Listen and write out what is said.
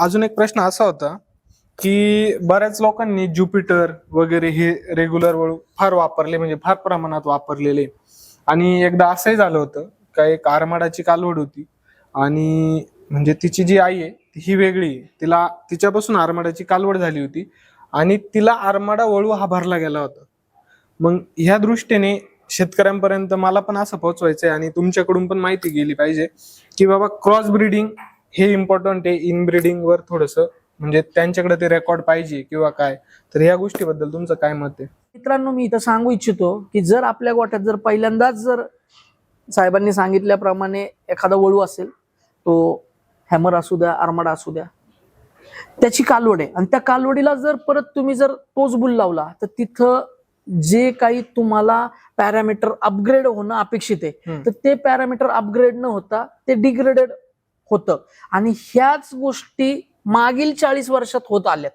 अजून एक प्रश्न असा होता की बऱ्याच लोकांनी ज्युपिटर वगैरे हे रेग्युलर वळू फार वापरले, म्हणजे फार प्रमाणात वापरलेले. आणि एकदा असंही झालं होतं का एक आरमाडाची कालवड होती आणि म्हणजे तिची जी आई आहे ही वेगळी आहे. तिला तिच्यापासून आरमाडाची कालवड झाली होती आणि तिला आरमाडा वळू हा भरला गेला होता. मग ह्या दृष्टीने शेतकऱ्यांपर्यंत मला पण असं पोहोचवायचंय आणि तुमच्याकडून पण माहिती गेली पाहिजे की बाबा क्रॉस ब्रीडिंग हे इम्पॉर्टंट आहे. इनब्रीडिंग वर थोडस म्हणजे त्यांच्याकडे ते रेकॉर्ड पाहिजे किंवा काय, तर ह्या गोष्टीबद्दल तुमचं काय मत आहे? मित्रांनो, मी इथं सांगू इच्छितो की जर आपल्या गोठ्यात जर पहिल्यांदाच जर साहेबांनी सांगितल्याप्रमाणे एखादा वळू असेल, तो हॅमर असू द्या, आरमाडा असू द्या, त्याची कालवड आहे आणि त्या कालवडीला जर परत तुम्ही जर तोच बुल लावला तर तिथं जे काही तुम्हाला पॅरामीटर अपग्रेड होणं अपेक्षित आहे तर ते पॅरामीटर अपग्रेड न होता ते डिग्रेडेड होतं. आणि ह्याच गोष्टी मागील 40 वर्षात होत आल्यात.